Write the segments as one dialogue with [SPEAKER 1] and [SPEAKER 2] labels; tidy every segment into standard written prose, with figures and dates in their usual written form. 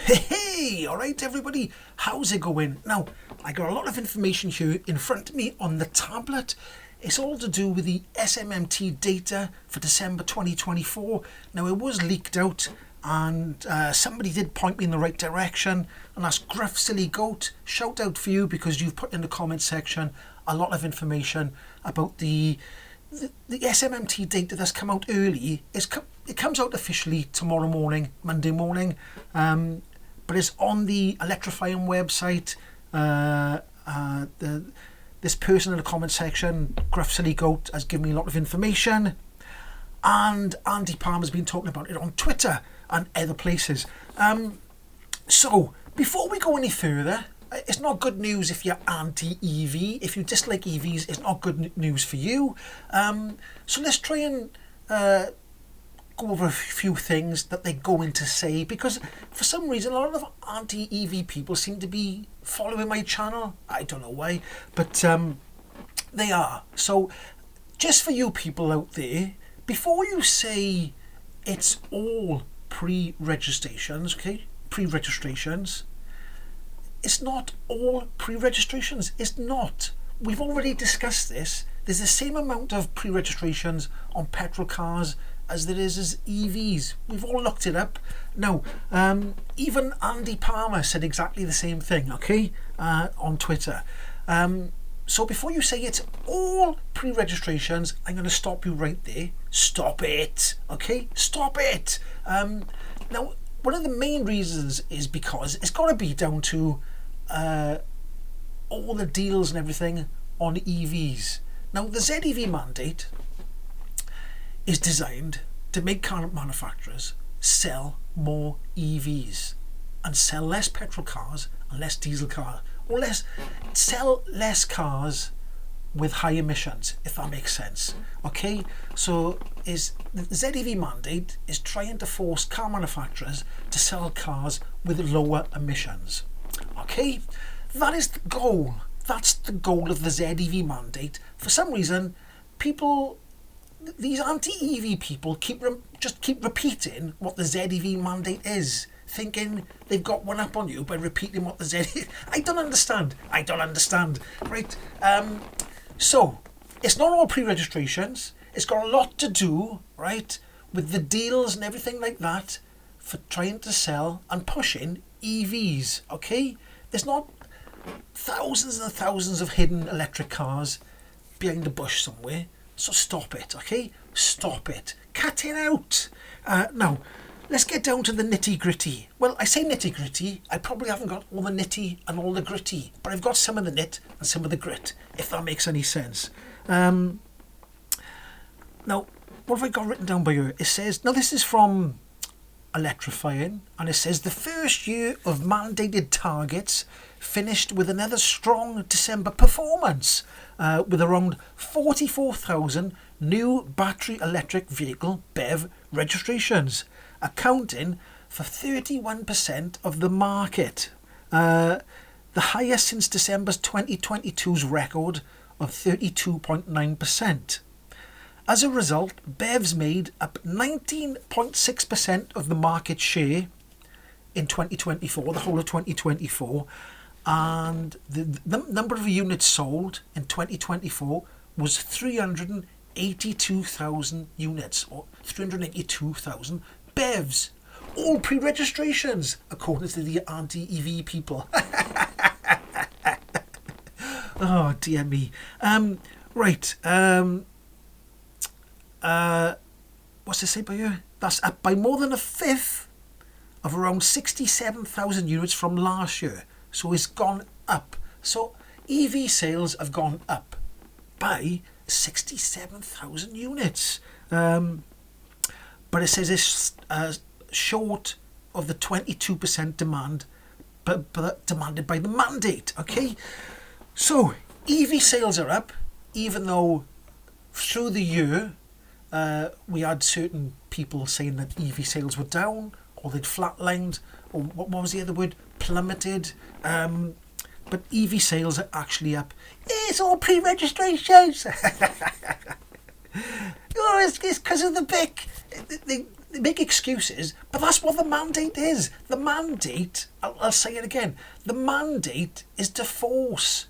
[SPEAKER 1] Hey, all right, everybody, how's it going? Now, I got a lot of information here in front of me on the tablet. It's all to do with the SMMT data for December 2024. Now, it was leaked out, and somebody did point me in the right direction, and that's Gruff Silly Goat. Shout out for you, because you've put in the comment section a lot of information about the SMMT data that's come out early. It comes out officially tomorrow morning, Monday morning, but it's on the Electrifying website. This person in the comment section, Gruff Silly Goat, has given me a lot of information, and Andy Palmer's been talking about it on Twitter and other places. So before we go any further, it's not good news if you're anti-EV. If you dislike EVs, it's not good news for you. So let's try and go over a few things that they're going to say, because for some reason a lot of anti-EV people seem to be following my channel. I don't know why, but they are. So just for you people out there, before you say it's all pre-registrations, okay, pre-registrations, it's not all pre-registrations. It's not. We've already discussed this. There's the same amount of pre-registrations on petrol cars as there is as EVs. We've all looked it up. Now, even Andy Palmer said exactly the same thing, okay, on Twitter. So before you say it's all pre-registrations, I'm going to stop you right there. Stop it, okay? Stop it. Now, one of the main reasons is because it's got to be down to all the deals and everything on EVs. Now, the ZEV mandate is designed to make car manufacturers sell more EVs and sell less petrol cars and less diesel cars, or sell less cars with high emissions, if that makes sense. Okay, so the ZEV mandate is trying to force car manufacturers to sell cars with lower emissions. Okay, that is the goal. That's the goal of the ZEV mandate. For some reason, these anti-EV people keep repeating what the ZEV mandate is, thinking they've got one up on you by repeating what the ZEV... I don't understand, right? So, it's not all pre-registrations. It's got a lot to do, right, with the deals and everything like that for trying to sell and pushing EVs, okay? There's not thousands and thousands of hidden electric cars behind the bush somewhere. So stop it, okay? Stop it. Cut it out. Now, let's get down to the nitty-gritty. Well, I say nitty-gritty. I probably haven't got all the nitty and all the gritty, but I've got some of the nit and some of the grit, if that makes any sense. Now, what have I got written down by here? It says, now this is from Electrifying, and it says the first year of mandated targets finished with another strong December performance, with around 44,000 new battery electric vehicle BEV registrations, accounting for 31% of the market, the highest since December 2022's record of 32.9%. As a result, BEVs made up 19.6% of the market share in 2024, the whole of 2024, and the number of units sold in 2024 was 382,000 units, or 382,000 BEVs. All pre-registrations, according to the anti-EV people. Oh, dear me. Right. What's it say by here? That's up by more than a fifth of around 67,000 units from last year. So it's gone up. So EV sales have gone up by 67,000 units. But it says it's short of the 22% demand but demanded by the mandate. Okay, so EV sales are up, even though through the year we had certain people saying that EV sales were down, or they'd flatlined, or what was the other word? Plummeted. But EV sales are actually up. It's all pre-registrations. Oh, it's because of the BIC. they make excuses, but that's what the mandate is. The mandate, I'll say it again, the mandate is to force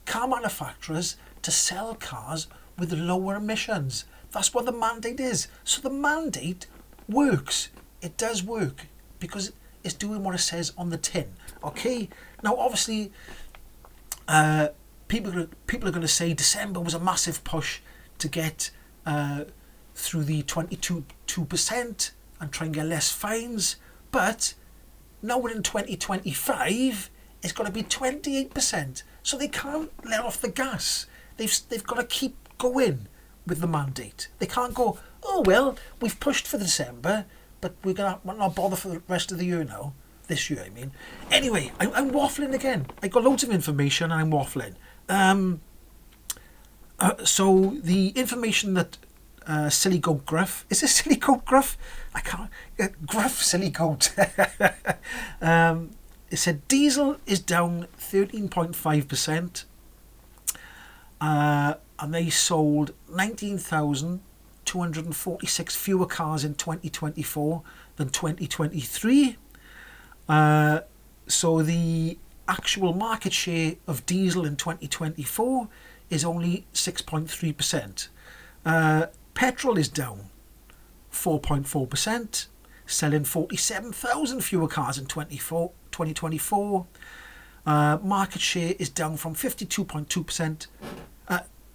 [SPEAKER 1] car manufacturers to sell cars with lower emissions. That's what the mandate is. So the mandate works. It does work because it's doing what it says on the tin. Okay? Now, obviously, people are going to say December was a massive push to get through the 22% and try and get less fines. But now we're in 2025, it's going to be 28%. So they can't let off the gas. They've got to keep going with the mandate. They can't go, oh well, we've pushed for December, but we're not bother for the rest of the year now. This year, I mean. Anyway, I'm waffling again. I got loads of information and I'm waffling. So the information that Silly Goat Gruff, is this Silly Goat Gruff? I can't. Gruff Silly Goat. It said diesel is down 13.5%. And they sold 19,246 fewer cars in 2024 than 2023. So the actual market share of diesel in 2024 is only 6.3%. Petrol is down 4.4%, selling 47,000 fewer cars in 2024. Market share is down from 52.2%.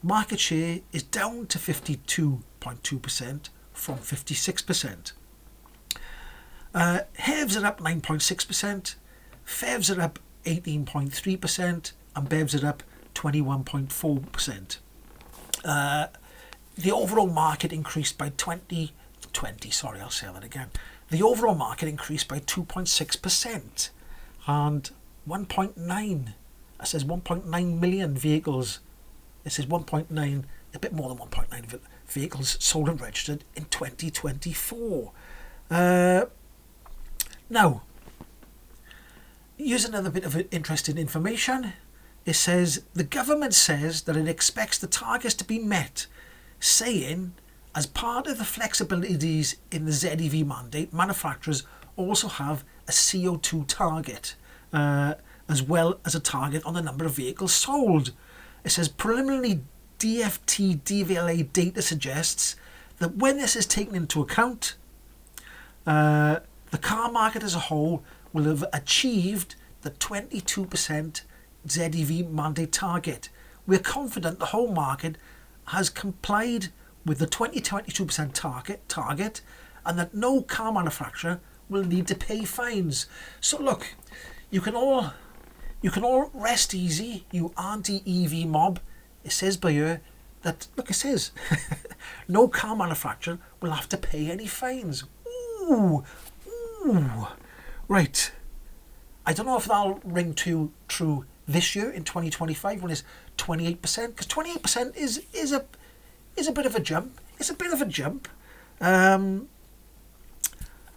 [SPEAKER 1] Market share is down to 52.2% from 56%. HEVs are up 9.6%, FEVs are up 18.3%, and BEVs are up 21.4%. The overall market increased by The overall market increased by 2.6%, and 1.9 million vehicles. It says 1.9, a bit more than 1.9 vehicles sold and registered in 2024. Now, here's another bit of interesting information. It says the government says that it expects the targets to be met, saying as part of the flexibilities in the ZEV mandate, manufacturers also have a CO2 target, as well as a target on the number of vehicles sold. It says preliminary DFT DVLA data suggests that when this is taken into account, the car market as a whole will have achieved the 22% ZEV mandate target. We're confident the whole market has complied with the 22% target and that no car manufacturer will need to pay fines. So look, you can all rest easy, you anti-EV mob. It says by here that, look, it says no car manufacturer will have to pay any fines. Ooh. Right. I don't know if that'll ring true this year in 2025 when it's 28%, because 28% is a bit of a jump. It's a bit of a jump.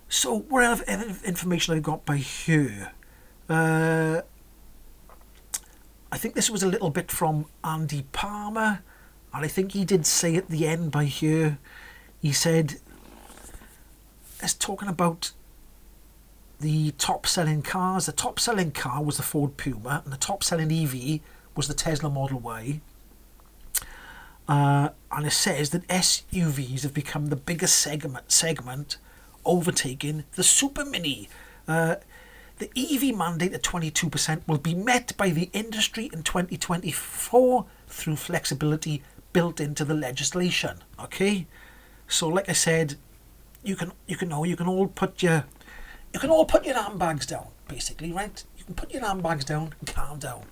[SPEAKER 1] So what other information I got by here? I think this was a little bit from Andy Palmer, and I think he did say at the end by here, he said, it's talking about the top selling cars. The top selling car was the Ford Puma, and the top selling EV was the Tesla Model Y. And it says that SUVs have become the biggest segment, overtaking the Super Mini. The EV mandate at 22% will be met by the industry in 2024 through flexibility built into the legislation. Okay, so like I said, you can all put your handbags down, basically, right? You can put your handbags down and calm down.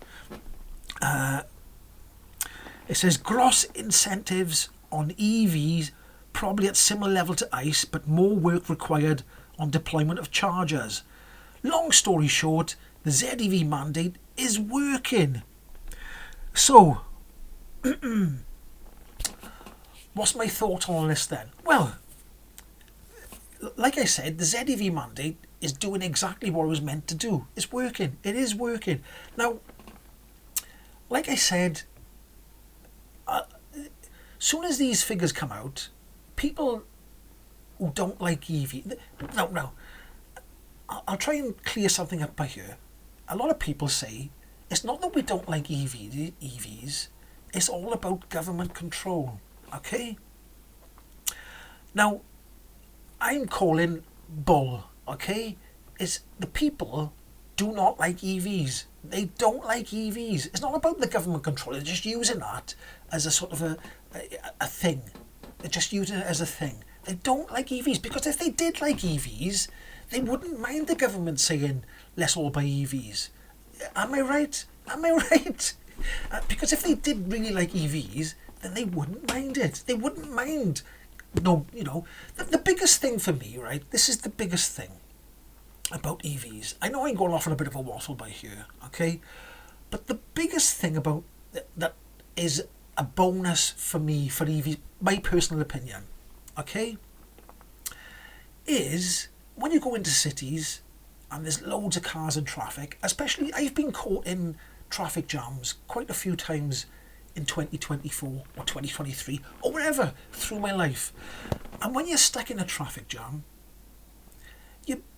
[SPEAKER 1] It says gross incentives on EVs probably at similar level to ICE, but more work required on deployment of chargers. Long story short, the ZEV mandate is working. So, what's my thought on all this then? Well, like I said, the ZEV mandate is doing exactly what it was meant to do. It's working. It is working. Now, like I said, soon as these figures come out, people who don't like EV. No. I'll try and clear something up by here. A lot of people say it's not that we don't like EVs. It's all about government control. Okay? Now, I'm calling bull. Okay? It's the people do not like EVs. They don't like EVs. It's not about the government control. They're just using that as a sort of a thing. They're just using it as a thing. They don't like EVs because if they did like EVs, they wouldn't mind the government saying, let's all buy EVs. Am I right? Am I right? Because if they did really like EVs, then they wouldn't mind it. They wouldn't mind. No, the biggest thing for me, right? This is the biggest thing about EVs. I know I'm going off on a bit of a waffle by here, okay? But the biggest thing about that is a bonus for me for EVs, my personal opinion, okay, is when you go into cities and there's loads of cars and traffic, especially I've been caught in traffic jams quite a few times in 2024 or 2023 or wherever through my life. And when you're stuck in a traffic jam,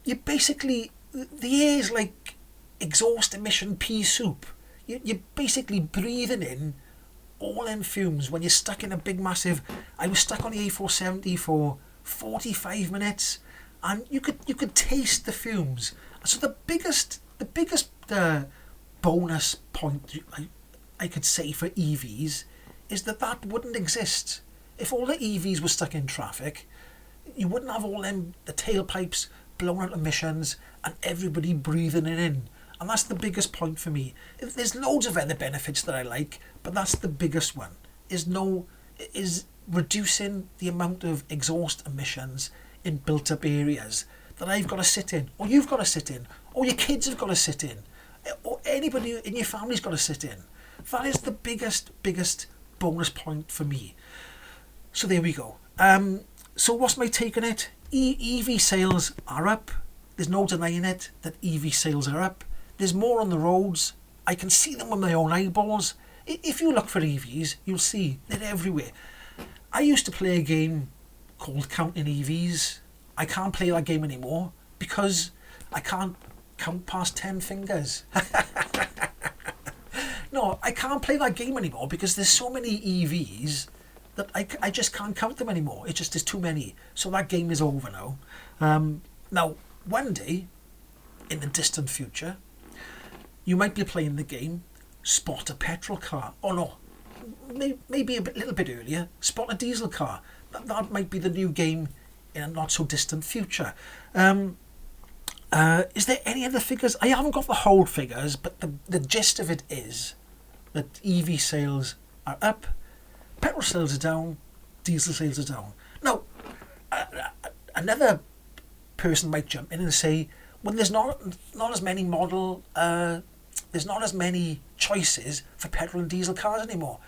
[SPEAKER 1] you basically, the air is like exhaust emission pea soup. You're basically breathing in all them fumes when you're stuck in a big massive. I was stuck on the A470 for 45 minutes and you could taste the fumes. So the biggest bonus point I could say for EVs is that wouldn't exist. If all the EVs were stuck in traffic, you wouldn't have all the tailpipes blowing out emissions and everybody breathing it in. And that's the biggest point for me. There's loads of other benefits that I like, but that's the biggest one. Is reducing the amount of exhaust emissions in built up areas that I've got to sit in, or you've got to sit in, or your kids have got to sit in, or anybody in your family's got to sit in. That is the biggest bonus point for me. So there we go. So what's my take on it? EV sales are up. There's no denying it that EV sales are up. There's more on the roads. I can see them with my own eyeballs. If you look for EVs, you'll see they're everywhere. I used to play a game called Counting EVs. I can't play that game anymore because I can't count past 10 fingers. No, I can't play that game anymore because there's so many EVs that I just can't count them anymore. It just is too many. So that game is over now. Now, one day, in the distant future, you might be playing the game Spot a Petrol Car. Oh no, maybe little bit earlier, Spot a Diesel Car. That might be the new game in a not so distant future. Is there any other figures? I haven't got the whole figures, but the gist of it is that EV sales are up, petrol sales are down, diesel sales are down. Now, another person might jump in and say, well, there's not as many there's not as many choices for petrol and diesel cars anymore.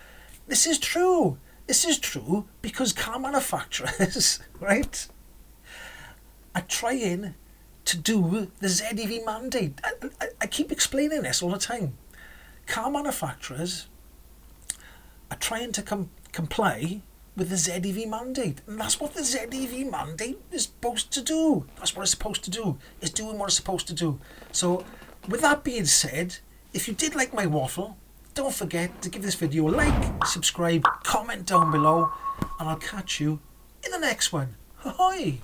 [SPEAKER 1] This is true. This is true because car manufacturers, right, are trying to do the ZEV mandate. I keep explaining this all the time. Car manufacturers are trying to comply with the ZEV mandate, and that's what the ZEV mandate is supposed to do. That's what it's supposed to do. It's doing what it's supposed to do. So, with that being said, if you did like my waffle, don't forget to give this video a like, subscribe, comment down below, and I'll catch you in the next one. Ahoy!